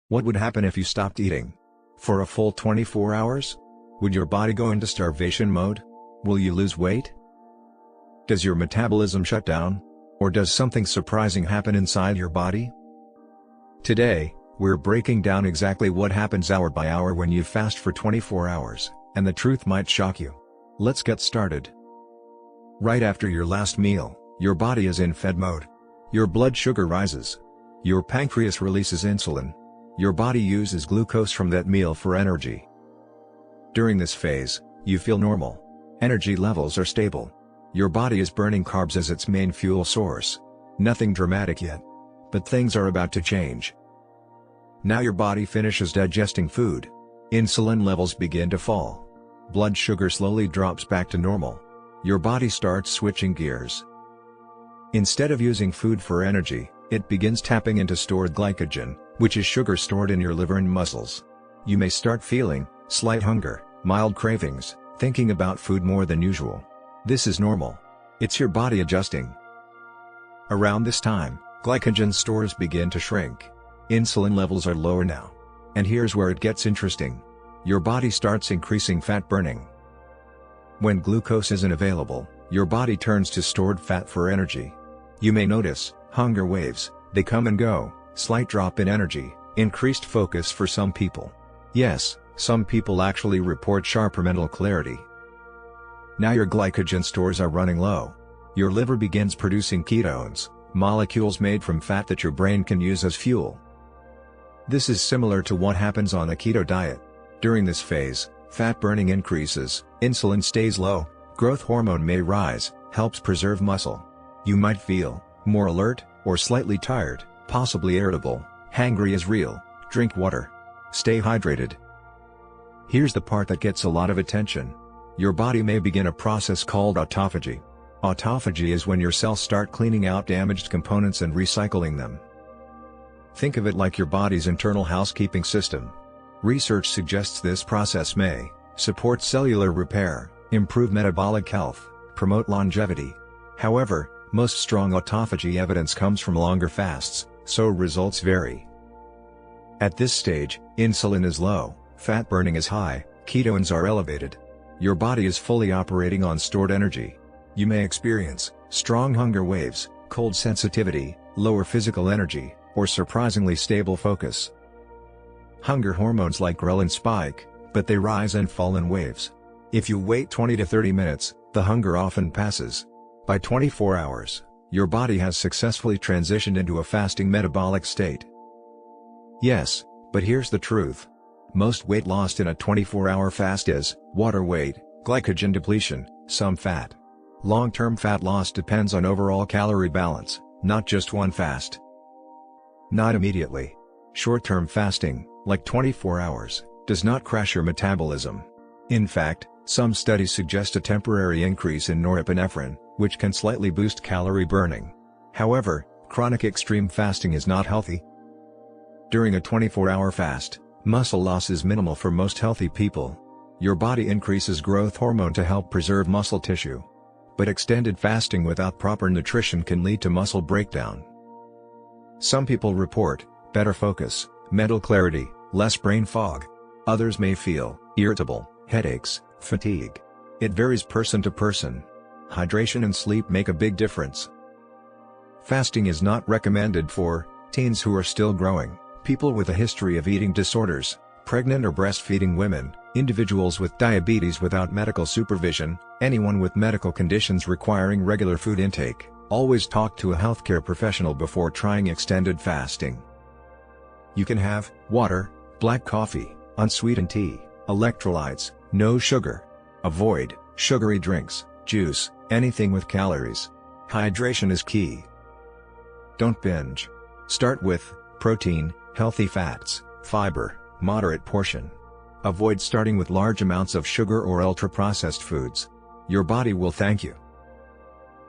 What would happen if you stopped eating? For a full 24 hours? Would your body go into starvation mode? Will you lose weight? Does your metabolism shut down? Or does something surprising happen inside your body? Today, we're breaking down exactly what happens hour by hour when you fast for 24 hours, and the truth might shock you. Let's get started. Right after your last meal, your body is in fed mode. Your blood sugar rises. Your pancreas releases insulin. Your body uses glucose from that meal for energy. During this phase, you feel normal. Energy levels are stable. Your body is burning carbs as its main fuel source. Nothing dramatic yet. But things are about to change. Now your body finishes digesting food. Insulin levels begin to fall. Blood sugar slowly drops back to normal. Your body starts switching gears. Instead of using food for energy, it begins tapping into stored glycogen, which is sugar stored in your liver and muscles. You may start feeling slight hunger, mild cravings, thinking about food more than usual. This is normal. It's your body adjusting. Around this time, glycogen stores begin to shrink. Insulin levels are lower now. And here's where it gets interesting. Your body starts increasing fat burning. When glucose isn't available, your body turns to stored fat for energy. You may notice hunger waves, they come and go, slight drop in energy, increased focus for some people. Yes, some people actually report sharper mental clarity. Now your glycogen stores are running low. Your liver begins producing ketones, molecules made from fat that your brain can use as fuel. This is similar to what happens on a keto diet. During this phase, fat burning increases, insulin stays low, growth hormone may rise, helps preserve muscle. You might feel more alert, or slightly tired, possibly irritable. Hangry is real. Drink water. Stay hydrated. Here's the part that gets a lot of attention. Your body may begin a process called autophagy. Autophagy is when your cells start cleaning out damaged components and recycling them. Think of it like your body's internal housekeeping system. Research suggests this process may support cellular repair, improve metabolic health, promote longevity. However, most strong autophagy evidence comes from longer fasts, so results vary. At this stage, insulin is low, fat burning is high, ketones are elevated. Your body is fully operating on stored energy. You may experience strong hunger waves, cold sensitivity, lower physical energy, or surprisingly stable focus. Hunger hormones like ghrelin spike, but they rise and fall in waves. If you wait 20 to 30 minutes, the hunger often passes. By 24 hours, your body has successfully transitioned into a fasting metabolic state. Yes, but here's the truth. Most weight lost in a 24-hour fast is water weight, glycogen depletion, some fat. Long-term fat loss depends on overall calorie balance, not just one fast. Not immediately. Short-term fasting, like 24 hours, does not crash your metabolism. In fact, some studies suggest a temporary increase in norepinephrine, which can slightly boost calorie burning. However, chronic extreme fasting is not healthy. During a 24-hour fast, muscle loss is minimal for most healthy people. Your body increases growth hormone to help preserve muscle tissue. But extended fasting without proper nutrition can lead to muscle breakdown. Some people report better focus, mental clarity, less brain fog. Others may feel irritable, headaches, fatigue. It varies person to person. Hydration and sleep make a big difference. Fasting is not recommended for teens who are still growing, people with a history of eating disorders, pregnant or breastfeeding women, individuals with diabetes without medical supervision, anyone with medical conditions requiring regular food intake. Always talk to a healthcare professional before trying extended fasting. You can have water, black coffee, unsweetened tea, electrolytes, no sugar. Avoid sugary drinks, juice, anything with calories. Hydration is key. Don't binge. Start with protein, healthy fats, fiber, moderate portion. Avoid starting with large amounts of sugar or ultra-processed foods. Your body will thank you.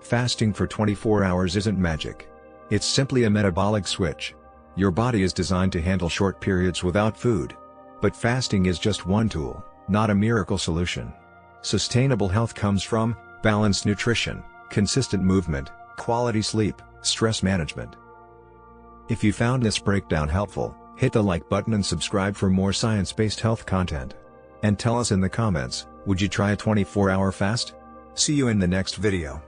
Fasting for 24 hours isn't magic. It's simply a metabolic switch. Your body is designed to handle short periods without food. But fasting is just one tool, not a miracle solution. Sustainable health comes from balanced nutrition, consistent movement, quality sleep, stress management. If you found this breakdown helpful, Hit the like button and subscribe for more science-based health content. And tell us in the comments, would you try a 24-hour fast? See you in the next video.